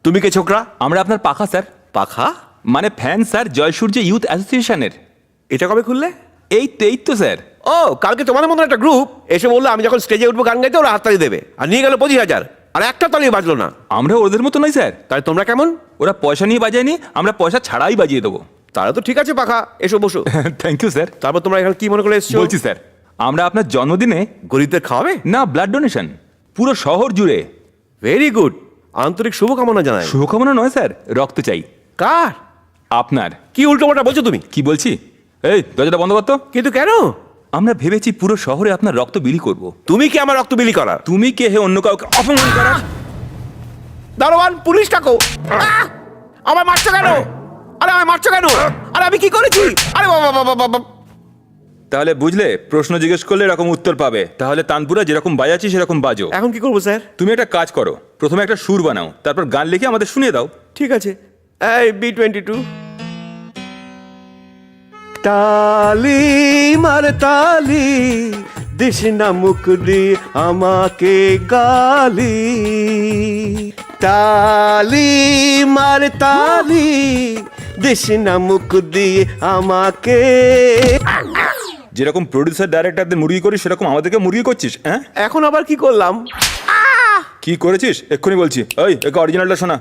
তুমি কে ছোকরা? আমরা আপনার পাখা স্যার। পাখা মানে ফ্যান স্যার, জয়সূর্য ইউথ অ্যাসোসিয়েশনের। এটা কবে খুললে? এই তো স্যার। ও, কালকে তোমাদের মতন একটা গ্রুপ এসে বললো আমি যখন স্টেজে উঠবো গান গাইতে ওরা হাততালি দেবে, আর নিয়ে গেল 25,000, আর একটা তালি বাজলো না। আমরা ওদের মতো নই স্যার। তাহলে তোমরা কেমন? ওরা পয়সা নিয়ে বাজায়নি, আমরা পয়সা ছাড়াই বাজিয়ে দেবো। তারা তো ঠিক আছে পাখা, এসো বসো। Thank you sir. তারপর তোমরা এখানে কি মনে করে এসছো? বলছি স্যার, আমরা আপনার জন্মদিনে গরিবদের খাওয়াবে? না, ব্লাড ডোনেশন পুরো শহর জুড়ে। ভেরি গুড, আন্তরিক শুভকামনা জানাই। শুভকামনা নয় স্যার, রক্ত চাই। কার? আপনার। কি উল্টোপাল্টা বলছো তুমি? কি বলছি? এই দরজাটা বন্ধ করতো। কিন্তু কেন? আমরা ভেবেছি পুরো শহরে আপনার রক্ত বিলি করব। তুমি কি আমার রক্ত বিলি করার? তুমি কে হে অন্য কাউকে অপমান করার? দারোয়ান, পুলিশ ডাকো। আমার মারছো কেন? আরে আমায় মারছো কেন? আরে আমি কি করেছি? আরে বাবা বাবা বাবা। তাহলে বুঝলে, প্রশ্ন জিজ্ঞেস করলে এরকম উত্তর পাবে। তাহলে তানপুরা যেরকম বাজাচ্ছি সেরকম বাজো। এখন কি করবো স্যার? তুমি একটা কাজ করো, প্রথমে একটা সুর বানাও, তারপর গান লিখে আমাদের শুনিয়ে দাও। ঠিক আছে। এই B22 তালি মার তালি, দিস না মুখ দিয়ে আমাকে গালি। তালি মার তালি, দিস না মুখ দিয়ে আমাকে। যেরকম প্রডিউসার ডাইরেক্টরদের মুরগি করিস, সেরকম আমাদেরকে মুরগি করছিস। হ্যাঁ, এখন আবার কি করলাম? কি করেছিস এক্ষুনি বলছি। ওই একে অরিজিনালটা শোনা।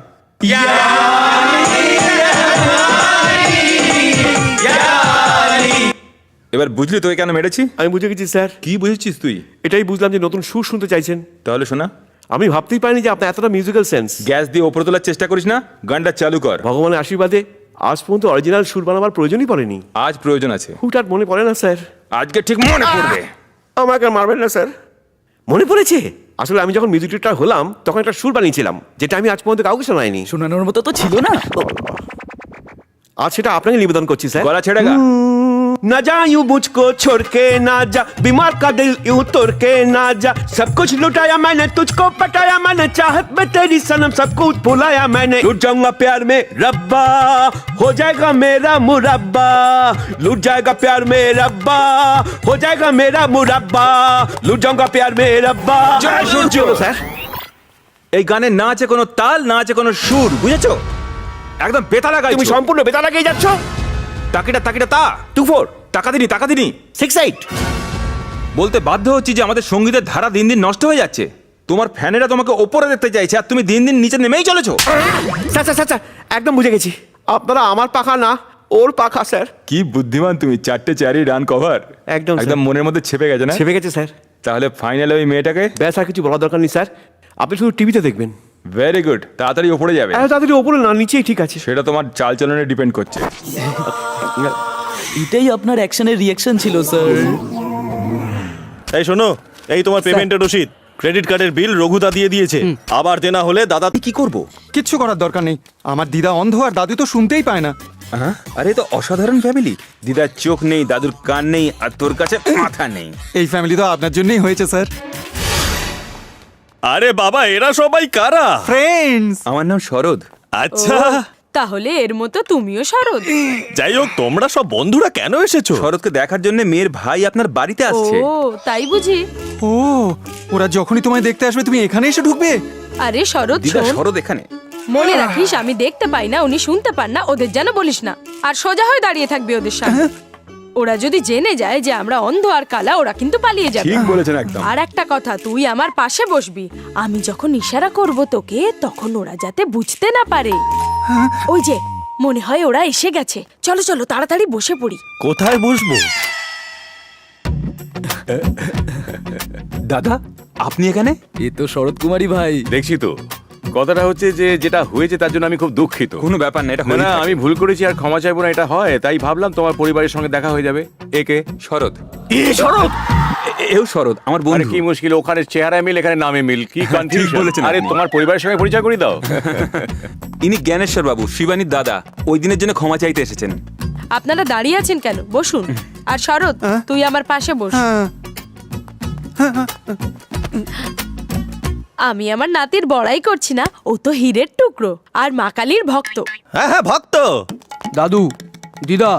এবার বুঝলি তোকে কেন মেরেছি? আমি বুঝে গেছি স্যার। কি বুঝেছিস তুই? এটাই বুঝলাম যে নতুন সুর শুনতে চাইছেন। তাহলে শোনা। আমি ভাবতেই পারিনি যে আপনার এতটা মিউজিক্যাল সেন্স। গ্যাস দিয়ে ওপরে তোলার চেষ্টা করিস না, গানটা চালু কর। ভগবানের আশীর্বাদে আজ পর্যন্ত অরিজিনাল সুর বানাবার প্রয়োজনই পড়েনি। আজ প্রয়োজন আছে। হুটহাট মনে পড়ে না স্যার। আজকে ঠিক মনে পড়বে। আমাকে মারবেন না স্যার। মনে পড়েছে, আসলে আমি যখন মিউজিক ডিরেক্টর হলাম তখন একটা সুর বানিয়েছিলাম, যেটা আমি আজ পর্যন্ত কাউকে শোনাইনি। শোনানোর মতো তো ছিল না। আজ সেটা আপনাকে নিবেদন করছি স্যার। গলা ছেড়ে গা। ना जा यूं मुझको छोड़ के ना जा, बीमार का दिल यूं तोड़ के ना जा। सब कुछ लुटाया मैंने, तुझको पटाया मैंने, चाहत में तेरी सनम सब कुछ भुलाया मैंने। लुट जाऊंगा प्यार में रब्बा, हो जाएगा मेरा मुरब्बा। लुट जाएगा प्यार में रब्बा, हो जाएगा मेरा मुरब्बा। लुट जाऊंगा प्यार में रब्बा। জয় সূর্য। স্যার, এই গানে না আছে কোনো তাল, না আছে কোনো সুর, বুঝেছো? একদম বেতালা গাইছো। তুমি সম্পূর্ণ বেতা লাগিয়ে যাচ্ছ। তাকিটা তাকিটা তা 24 টাকা দিনি 68 বলতে বাধ্য হচ্ছি যে আমাদের সঙ্গীতের ধারা দিন দিন নষ্ট হয়ে যাচ্ছে। তোমার ফ্যানেরা তোমাকে ওপরে দেখতে চাইছে, আর তুমি দিন দিন নিচে নেমেই চলেছো। স্যার স্যার স্যার, একদম বুঝে গেছি। আপনারা আমার পাখা না, ওর পাখা স্যার। কি বুদ্ধিমান তুমি, 4টে চারই রান কভার। একদম একদম মনের মধ্যে ছেপে গেছে না? ছেপে গেছে স্যার। তাহলে ফাইনালে ওই মেয়েটাকে ব্যাস, আর কিছু বলার দরকার নেই স্যার। আপনি শুধু টিভিতে দেখবেন। ভেরি গুড, তাড়াতাড়ি ওপরে যাবে। এত তাড়াতাড়ি ওপরে না, নিচেই ঠিক আছে। সেটা তোমার চালচলনে ডিপেন্ড করছে। এটাই আপনার অ্যাকশনের রিঅ্যাকশন ছিল স্যার। এই শোনো, এই তোমার পেমেন্টের রসিদ। ক্রেডিট কার্ডের বিল রঘুদা দিয়ে দিয়েছে। আবার দেনা হলে দাদা কি করব? কিচ্ছু করার দরকার নেই, আমার দিদা অন্ধ আর দাদু তো শুনতেই পায় না। হ্যাঁ, আরে তো অসাধারণ ফ্যামিলি। দিদার চোখ নেই, দাদুর কান নেই, আর তোর কাছে মাথা নেই। এই ফ্যামিলি তো আপনার জন্যই হয়েছে স্যার। আরে বাবা, এরা সবাই কারা? ফ্রেন্ডস। আমার নাম শরৎ। আচ্ছা, তাহলে এর মতো তুমিও শরৎ? যাই হোক, তোমরা সব বন্ধুরা কেন এসেছো? শরৎকে দেখার জন্য মেয়ের ভাই আপনার বাড়িতে আসছে। ও তাই বুঝি। ও, ওরা যখনই তোমায় দেখতে আসবে তুমি এখানে এসে ঢুকবে? আরে শরৎ দিদা, শোন, শরৎ এখানে। মনে রাখিস আমি দেখতে পাই না, উনি শুনতে পান না, ওদের যেন বলিস না। আর সোজা হয়ে দাঁড়িয়ে থাকবি ওদের সামনে। ওরা যদি জেনে যায় যে আমরা অন্ধ আর কালা, ওরা কিন্তু পালিয়ে যাবে। ঠিক বলেছেন একদম। আর একটা কথা, তুই আমার পাশে বসবি। আমি যখন ইশারা করব তোকে, তখন ওরা যাতে বুঝতে না পারে। ওই যে মনে হয় ওরা এসে গেছে। চলো চলো তাড়াতাড়ি বসে পড়ি। কোথায় বসবো? দাদা, আপনি এখানে? এ তো শরৎ কুমারী ভাই। দেখছি তো। কথাটা হচ্ছে যে যেটা হয়েছে তার জন্য আমি খুব দুঃখিত। কোনো ব্যাপার না, এটা না, আমি ভুল করেছি আর ক্ষমা চাইবো না, এটা হয়। তাই ভাবলাম তোমার পরিবারের সঙ্গে দেখা হয়ে যাবে। একে শরৎ। শরৎ? এও শরৎ, আমার আরে বন্ধু। কি মুশকিল, ওখানে চেহারায় মিল এখানে নামে মিল, কি কনফিউশন। বলেছেন আরে আপনি। তোমার পরিবারের সঙ্গে পরিচয় করে দাও। ইনি জ্ঞানেশ্বর বাবু, শিবানীর দাদা। ওই দিনের জন্য ক্ষমা চাইতে এসেছেন। আপনারা দাঁড়িয়ে আছেন কেন? বসুন। আর শরৎ, তুই আমার পাশে বস। আমি আমার নাতির বড়াই করছি না, ও তো হীরের টুকরো আর মা কালীর ভক্ত। হ্যাঁ হ্যাঁ, ভক্ত। দাদু, দিদা,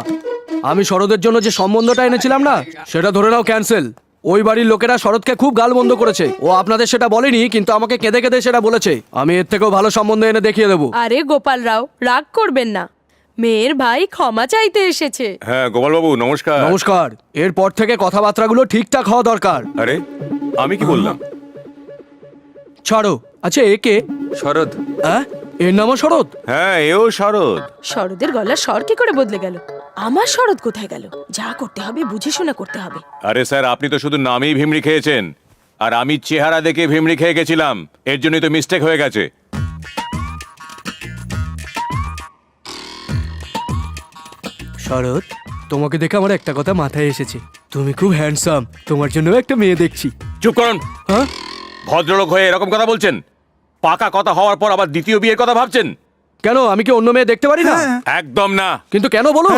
আমি শরদের জন্য যে সম্বন্ধটা এনেছিলাম না, সেটা ধরে নাও ক্যান্সেল। ওই বাড়ির লোকেরা শরৎকে খুব গালমন্দ করেছে। ও আপনাদের সেটা বলেনি, কিন্তু আমাকে কেঁদে কেঁদে সেটা বলেছে। আমি এর থেকেও ভালো সম্বন্ধ এনে দেখিয়ে দেবো। আরে গোপাল রাও, রাগ করবেন না, মেয়ের ভাই ক্ষমা চাইতে এসেছে। হ্যাঁ গোপালবাবু নমস্কার। নমস্কার। এরপর থেকে কথাবার্তাগুলো ঠিকঠাক হওয়া দরকার। আরে আমি কি বললাম? ছাড়ো। আচ্ছা, একে শরৎ, হ্যাঁ, এর নামও শরৎ? হ্যাঁ এও শরৎ। শরদের গলার স্বর কি করে বদলে গেল? আমার শরৎ কোথায় গেল? যা করতে হবে বুঝে শুনে করতে হবে। আরে স্যার, আপনি তো শুধু নামেই ভিমড়ি খেয়েছেন, আর আমি চেহারা দেখে ভিমড়ি খেয়ে গেছিলাম। এর জন্যই তো মিস্টেক হয়ে গেছে। শরৎ, তোমাকে দেখে আমার একটা কথা মাথায় এসেছে। তুমি খুব হ্যান্ডসাম, তোমার জন্য একটা মেয়ে দেখছি। চুপ করুন। হ্যাঁ? ভদ্রলোক হয়ে এরকম কথা বলছেন? পাকা কথা হওয়ার পর আবার দ্বিতীয় বিয়ের কথা ভাবছেন? কেন, আমি কি অন্য মেয়ে দেখতে পারি না? একদম না। কিন্তু কেন বলুন?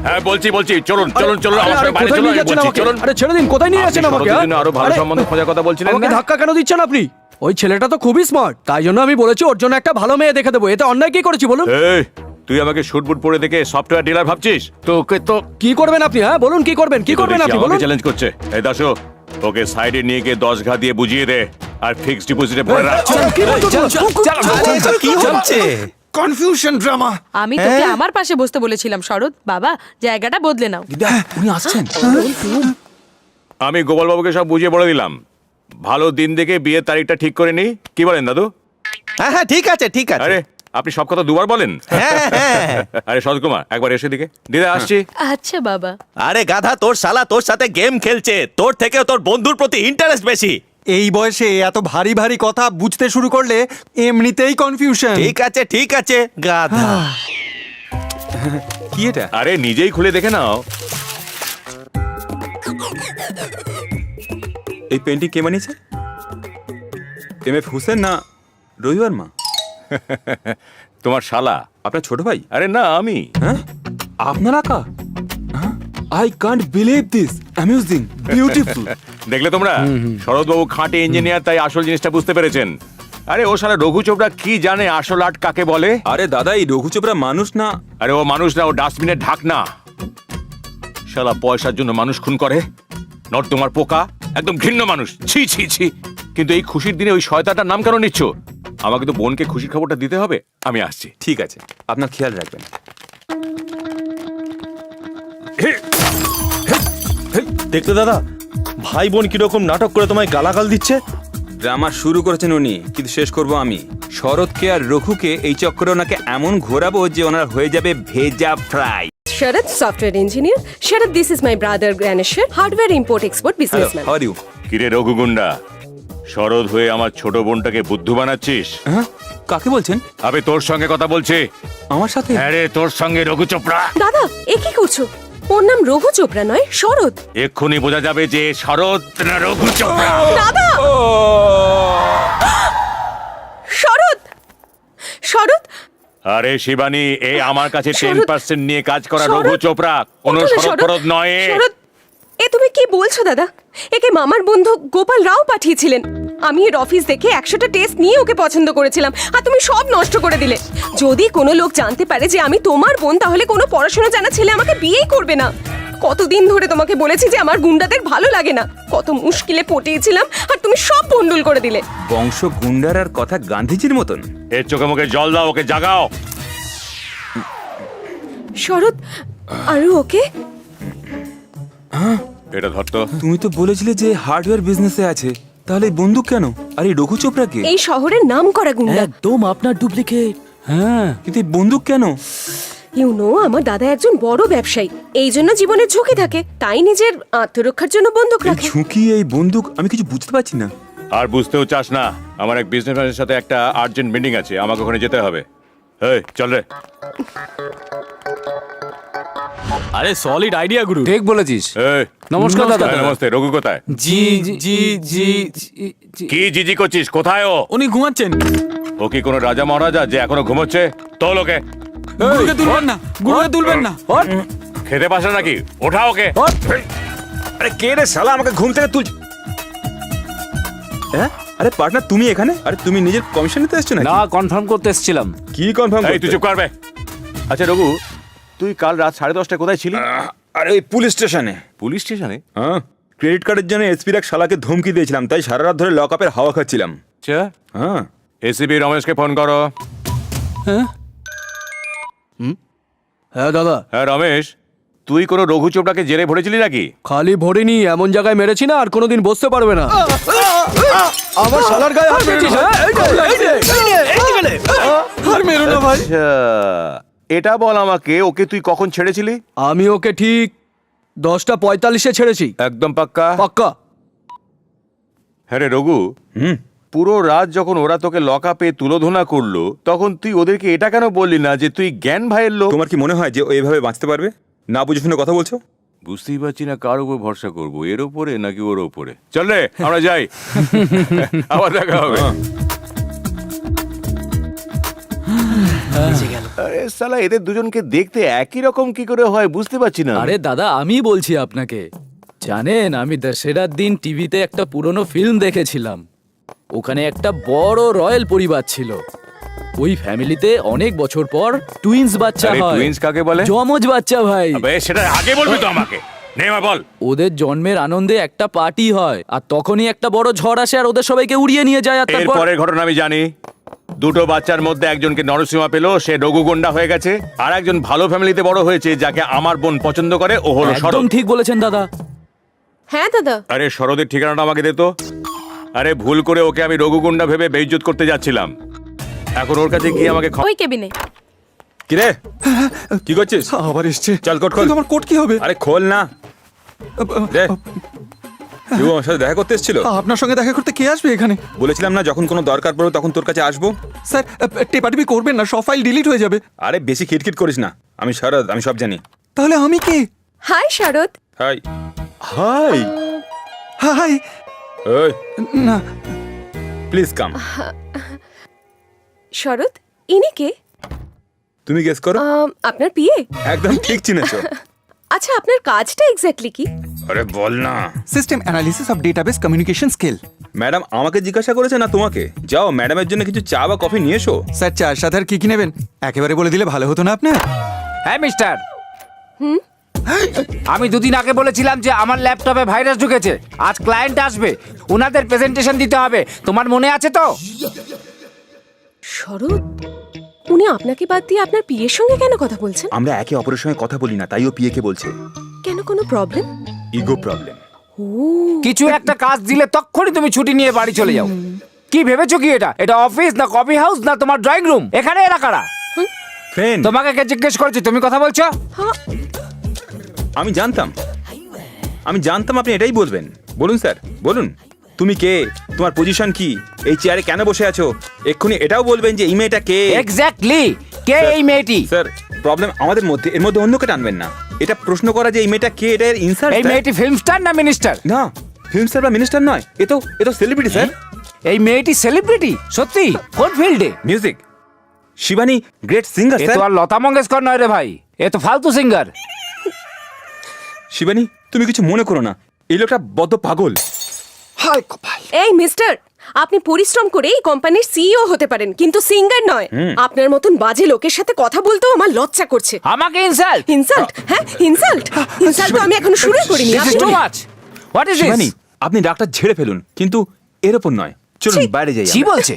হ্যাঁ বলছি চলুন চলুন চলুন, আমার আরে, সঙ্গে বাইরে কোথায় চলুন, নিয়ে আমি যাচ্ছেন বলছি, আমাকে? চলুন। আরে ছেড়ে দিন, কোথায় নিয়ে আপনি যাচ্ছেন আমাকে? শরতের হ্যাঁ? জন্য আরো ভালো আরে, সম্বন্ধ খোঁজার কথা বলছিলেন আমাকে না? ধাক্কা কেন দিচ্ছেন আপনি? ওই ছেলেটা তো খুবই স্মার্ট, তাই জন্য আমি বলেছি ওর জন্য একটা ভালো মেয়ে দেখে দেবো। এতে অন্যায় কি করেছি বলুন? এই, তুই আমাকে শুটবুট পরে দেখে সফটওয়্যার ডিলার ভাবছিস? তোকে তো কি করবেন আপনি? হ্যাঁ বলুন, কি করবেন? কি করবেন আপনি বলুন? চ্যালেঞ্জ করছে। এই দাসো, ওকে সাইডে নিয়ে গিয়ে 10 ঘা দিয়ে বুঝিয়ে দে, আর ফিক্সড ডিপোজিটে ভরে রাখ। কি বলছো তোমরা? কি হচ্ছে? Confusion drama. আমি তোকে আমার পাশে বসতে বলেছিলাম শরৎ। বাবা, জায়গাটা বদলে নাও। উনি আসছেন। আমি গোপালবাবুকে সব বুঝিয়ে বলে দিলাম। ভালো দিন দেখে বিয়ের তারিখটা ঠিক করে নি। কি বলেন দাদু? হ্যাঁ হ্যাঁ, ঠিক আছে ঠিক আছে। আরে আপনি সব কথা দুবার বলেন? হ্যাঁ হ্যাঁ। আরে সৎকুমার, একবার এসে দিকে। দিদা আসছি। আচ্ছা বাবা। আরে গাধা, তোর শালা তোর সাথে গেম খেলছে, তোর থেকেও তোর বন্ধুর প্রতি ইন্টারেস্ট বেশি। এই বয়সে এত ভারী ভারী কথা বুঝতে শুরু করলে এমনিতেই কনফিউশন। ঠিক আছে গাধা। কি এটা? আরে নিজেই খুলে দেখে নাও। এই পেন্টিং কে বানিয়েছে? এম.এফ. হুসেন না রবিবার মা? তোমার শালা। আপনার ছোট ভাই? আরে না, আমি। হ্যাঁ, আপনার আঁকা? I can't believe this, amusing, beautiful. দেখলে তোমরা, শরৎবাবু খাঁটি ইঞ্জিনিয়ার, তাই আসল জিনিসটা বুঝতে পেরেছেন। আরে ও শালা রঘু চোপড়া কি জানে আসল আর্ট কাকে বলে? আরে দাদা, এই রঘু চোপড়া মানুষ না। আরে ও মানুষ না, ও ডাস্টবিনের ঢাকনা। শালা পয়সার জন্য মানুষ খুন করে, নর্দমার পোকা, একদম ঘৃণ্য মানুষ। ছি ছি ছি। কিন্তু এই খুশির দিনে ওই শয়তানটার নাম কেন নিচ্ছ? আমাকে তো বোনকে খুশির খবরটা দিতে হবে। আমি আসছি। ঠিক আছে, আপনার খেয়াল রাখবেন। দেখলে দাদা, ভাই বোন কিরকম নাটক করে তোমায় গালাগাল দিচ্ছে। ড্রামা শুরু করেছেন উনি, কিন্তু শেষ করব আমি। শরৎকে আর রঘুকে এই চক্রে ওনাকে এমন ঘোরাবো যে ওনার হয়ে যাবে ভেজা fry. Sharad, software engineer. Sharad, this is my brother Ganeshwar, hardware import-export businessman. How are you? কিরে রঘু গুন্ডা, শরৎ হয়ে আমার ছোট বোনটাকে বুদ্ধু বানাচ্ছিস? হ্যাঁ, কাকে বলছেন? আবে তোর সঙ্গে কথা বলছি। আমার সাথে? হ্যাঁ রে, তোর সঙ্গে রঘু চোপড়া। দাদা, এ কি করছো? ওর নাম রঘু চোপড়া নয়, শরৎ। এক্ষুনি বোঝা যাবে যে শরৎ না রঘু চোপড়া। দাদা! শরৎ! শরৎ! আরে শিবানী, এ আমার কাছে শরৎ! 10% নিয়ে কাজ করা শরৎ! রঘু চোপড়া, কোনো ওঠো না, শরৎ ফরৎ নয় এ। শরৎ! এ তুমি কি বলছো দাদা? একে মামার বন্ধু গোপাল রাও পাঠিয়েছিলেন। আমি এর অফিস দেখে 100টা টেস্ট নিয়ে ওকে পছন্দ করেছিলাম, আর তুমি সব নষ্ট করে দিলে। যদি কোনো লোক জানতে পারে যে আমি তোমার বোন, তাহলে কোনো পড়াশোনা জানা ছেলে আমাকে বিয়েই করবে না। কতদিন ধরে তোমাকে বলেছি যে আমার গুন্ডাদের ভালো লাগে না, কত মুশকিলে পটিয়েছিলাম, আর তুমি সব ভন্ডুল করে দিলে। বংশ গুন্ডারার কথা গান্ধীজির মতন। এর চোখে মুখে জল দাও, ওকে জাগাও। শরৎ, আর ওকে? এটা ধরতো। তুমি তো বলেছিলে যে হার্ডওয়্যার বিজনেসে আছে, তাহলে এই বন্দুক কেন? আর এই রঘু চোপড়াকে? এই শহরের নাম করা গুন্ডা। একদম আপনার ডুপ্লিকেট। হ্যাঁ, কিন্তু এই বন্দুক কেন? ইউ নো, আমার দাদা একজন বড় ব্যবসায়ী, এই জন্য জীবনের ঝুঁকি থাকে, তাই নিজের আত্মরক্ষার জন্য বন্দুক এই রাখে। ঝুঁকি, এই বন্দুক, আমি কিছু বুঝতে পারছি না। আর বুঝতেও চাস না? আমার এক বিজনেসম্যানের সাথে একটা আর্জেন্ট মিটিং আছে, আমাকে ওখানে যেতে হবে। এই চল রে। আরে সলিড আইডিয়া গুরু। ঠিক বলেছিস। এই নমস্কার দাদা। হ্যাঁ, নমস্তে। রঘু কোথায়? জি জি জি কি জিজি করছিস? কোথায় ও? উনি ঘুমাচ্ছেন। ও কি কোনো রাজা মহারাজা যে এখনো ঘুমোচ্ছে? তো লোকে গুরুকে তুলবেন না, গুরুকে তুলবেন না। খেতে পাস না নাকি? ওঠা ওকে। আরে কে রে শালা, আমাকে ঘুম থেকে তুল। হ্যাঁ, আরে পার্টনার তুমি এখানে? আরে তুমি নিজের কমিশন নিতে এসছো নাকি? না, কনফার্ম করতে এসেছিলাম। কি কনফার্ম? এই তুই চুপ করবে। আচ্ছা রঘু, তুই কাল রাত 10:30টায় কোথায় ছিলি? আরে ওই পুলিশ স্টেশনে। পুলিশ স্টেশনে? হ্যাঁ, ক্রেডিট কার্ডের জন্য এসপির এক শালাকে ধমকি দিয়েছিলাম, তাই সারা রাত ধরে লক আপের হাওয়া খাচ্ছিলাম। আচ্ছা, হ্যাঁ, এসিপি রমেশকে ফোন করো। হ্যাঁ দাদা, হ্যাঁ রমেশ, তুই কোনো রঘু চোপড়াকে জেলে ভরেছিলি নাকি? খালি ভরিনি, এমন জায়গায় মেরেছি না আর কোনোদিন বসতে পারবে না। আমার শালার গায়ে হাত দিয়েছিস, হ্যাঁ? আর মেরো না ভাই। আচ্ছা, এটা বল আমাকে, ওকে তুই কখন ছেড়েছিলি? আমি ওকে ঠিক 10:45 ছেড়েছি। একদম পাক্কা? পাক্কা। হ্যাঁ রে রঘু, পুরো রাত যখন ওরা তোকে লক আপে তুলোধনা করলো, তখন তুই ওদেরকে এটা কেন বললি না যে তুই জ্ঞান ভাইয়ের লোক? তোমার কি মনে হয় যে ও এভাবে বাঁচতে পারবে? না বুঝে শুনে কথা বলছো? বুঝতেই পারছি না কার উপর ভরসা করবো, এর উপরে নাকি ওর উপরে। চল রে, আমরা যাই, আবার দেখা হবে। আরে শালা, এদের দুজনকে দেখতে একই রকম কি করে হয় বুঝতে পারছি না। আরে দাদা, আমি বলছি আপনাকে, জানেন আমি দশেরার দিন টিভিতে একটা পুরনো ফিল্ম দেখেছিলাম। ওখানে একটা বড় রয়্যাল পরিবার ছিল। ওই ফ্যামিলিতে অনেক বছর পর টুইন্স বাচ্চা আরে হয়। টুইন্স কাকে বলে? যমজ বাচ্চা ভাই। আবে সেটা আগে বলবি তো আমাকে। নেমা বল। ওদের জন্মের আনন্দে একটা পার্টি হয়, আর তখনই একটা বড় ঝড় আসে আর ওদের সবাইকে উড়িয়ে নিয়ে যায়। আর এর তারপর পরের ঘটনা আমি জানি। দুটো বাচ্চার মধ্যে একজনকে নরসিংহা পেলো, সে রঘুগন্ডা হয়ে গেছে। আর একজন ভালো ফ্যামিলিতে বড় হয়েছে, যাকে আমার বোন পছন্দ করে, ও হলো একদম শরৎ। ঠিক বলেছেন দাদা। হ্যাঁ দাদা। আরে শরদের ঠিকানাটা আমাকে দে তো। আরে ভুল করে ওকে আমি রঘুগন্ডা ভেবে বেইজ্জত করতে যাচ্ছিলাম। এখন ওর কাছে গিয়ে আমাকে ওই কেবিনে। কি রে, কি করছিস? আবার এসছে। চল কোট খোল। কিন্তু আমার কোট কি হবে? আরে খোল না। দে। তুই আমার সাথে দেখা করতে এসেছিল? আপনার সঙ্গে দেখা করতে কে আসবে এখানে? বলেছিলাম না যখন কোনো দরকার পড়বে তখন তোর কাছে আসবো। স্যার, টেপাটিপি করবেন না, সব ফাইল ডিলিট হয়ে যাবে। আরে বেশি খিটখিট করিস না, আমি শরৎ, আমি সব জানি। তাহলে আমি কে? হাই শরৎ। হাই। হাই। হাই। ওই না, প্লিজ কাম। শরৎ, ইনি কে? তুমি গেস করো। আপনার পিয়ে? একদম ঠিক চিনেছো। আচ্ছা, আপনার কাজটা এক্স্যাক্টলি কি? আরে বল না। System analysis of database communication skill. Madam আমাকে জিজ্ঞাসা করেছে না তোমাকে? যাও ম্যাডামের জন্য কিছু চা বা কফি নিয়ে এসো। স্যার, চার সাথে আর কি কি নেবেন একেবারে বলে দিলে ভালো হতো না আপনার? হ্যাঁ মিস্টার, আমি দুদিন আগে বলেছিলাম যে আমার ল্যাপটপে ভাইরাস ঢুকেছে। আজ ক্লায়েন্ট আসবে, ওনাদের প্রেজেন্টেশন দিতে হবে। তোমার মনে আছে তো? শরৎ, উনি আপনাকে বাদ দিয়ে আপনার পিয়ের সঙ্গে কেন কথা বলছেন? আমরা একে অপরের সঙ্গে কথা বলি না, তাই ও পিএকে বলছে। কেন, কোনো প্রবলেম? Ego problem. কিছু একটা কাজ দিলে তখনই তুমি ছুটি নিয়ে বাড়ি চলে যাও। কি ভেবেছো কি এটা? এটা অফিস না কফি হাউস না তোমার ড্রয়িং রুম? এখানে এরা কারা? ফ্রেন্ড। তোমাকে কে জিজ্ঞেস করেছে? তুমি কথা বলছো? আমি জানতাম আপনি এটাই বলবেন। বলুন স্যার, বলুন। তুমি কে? তোমার পজিশন কি? এই চেয়ারে কেন বসে আছো? এক্ষুনি এটাও বলবেন যে এই মেয়েটা কে। এক্স্যাক্টলি, কে এই মেয়েটি? স্যার, প্রবলেম আমাদের মধ্যে, এর মধ্যে অন্যকে টানবেন না। এটা প্রশ্ন করা যে এই মেয়েটা কে, এটা এর ইনসাল্ট। এই মেয়েটি ফিল্ম স্টার না মিনিস্টার? না, ফিল্ম স্টার বা মিনিস্টার নয়, এ তো সেলিব্রিটি স্যার। এই মেয়েটি সেলিব্রিটি? সত্যি? কোন ফিল্ডে? মিউজিক। শিবানী গ্রেট সিঙ্গার এ স্যার। তো আর লতা মঙ্গেশকর নয় রে ভাই, এ তো ফালতু সিঙ্গার। শিবানী, তুমি কিছু মনে করো না, এই লোকটা বদ্ধ পাগল। হাই কপাল। এই মিস্টার, আপনি পরিশ্রম করে এই কোম্পানির সিইও হতে পারেন, কিন্তু সিঙ্গার নয়। আপনার মতন বাজে লোকের সাথে কথা বলতেও আমার লজ্জা করছে। আমাকে ইনসাল্ট? ইনসাল্ট? হ্যাঁ, ইনসাল্ট। ইনসাল্ট তো আমি এখনো শুরু করিনি। This is too much. What is Shibani, this? আপনি ডাক্তার ঝেড়ে ফেলুন, কিন্তু এর ওপর নয়। চলুন বাইরে যাই। কি বলছে?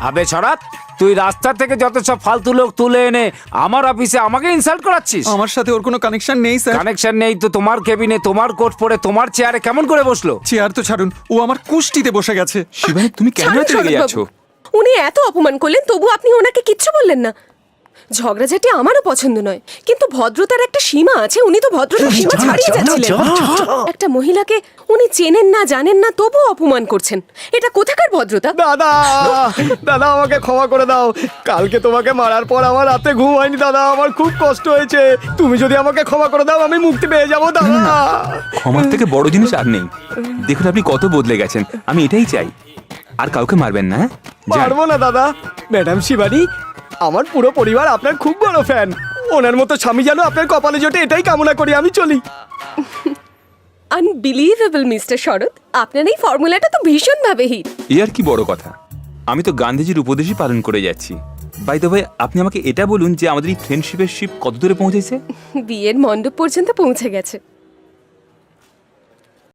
আবে ছড়াত, তুই রাস্তা থেকে যত সব ফালতু লোক তুলে এনে আমার অফিসে আমাকে ইনসাল্ট করাচ্ছিস? আমার সাথে ওর কোনো কানেকশন নেই স্যার। কানেকশন নেই তো তোমার কেবিনে তোমার কোট পরে তোমার চেয়ারে কেমন করে বসলো? চেয়ার তো ছাড়ুন, ও আমার কুষ্টিতে বসে গেছে। শিবানী, তুমি কেন ছাড়ুন এত রেগে শরৎবাবু। যাচ্ছ? উনি এত অপমান করলেন, তবু আপনি ওনাকে কিচ্ছু বললেন না। ঝগড়াঝাটি আমারও পছন্দ নয়, কিন্তু ভদ্রতার একটা সীমা আছে। উনি তো ভদ্রতার সীমা ছাড়িয়ে যাচ্ছিলেন। একটা মহিলাকে উনি চেনেন না, জানেন না, তবু অপমান করছেন। এটা কোথাকার ভদ্রতা? দাদা, দাদা আমাকে ক্ষমা করে দাও। কালকে তোমাকে মারার পর আমার রাতে ঘুম হয়নি দাদা, আমার খুব কষ্ট হয়েছে। তুমি যদি আমাকে ক্ষমা করে দাও আমি মুক্তি পেয়ে যাবো দাদা। ক্ষমার থেকে বড় জিনিস আর নেই। দেখুন আপনি কত বদলে গেছেন, আমি এটাই চাই। আর কাউকে মারবেন না। যান। পারবো না দাদা। ম্যাডাম শিবানী, আমার পুরো পরিবার আপনার খুব বড় ফ্যান। ওনার মতো স্বামী যেন আপনার কপালে জোটে, এটাই কামনা করি। আমি চলি। আনবিলিভেবল মিস্টার শরৎ, আপনার এই ফর্মুলাটা তো ভীষণ ভাবে হিট। এ আর কি বড় কথা, আমি তো গান্ধীজির উপদেশই পালন করে যাচ্ছি। বাই দ্য ওয়ে আপনি আমাকে এটা বলুন যে আমাদের এই ফ্রেন্ডশিপের শিপ কত দূরে পৌঁছেছে? বিয়ের মণ্ডপ পর্যন্ত পৌঁছে গেছে।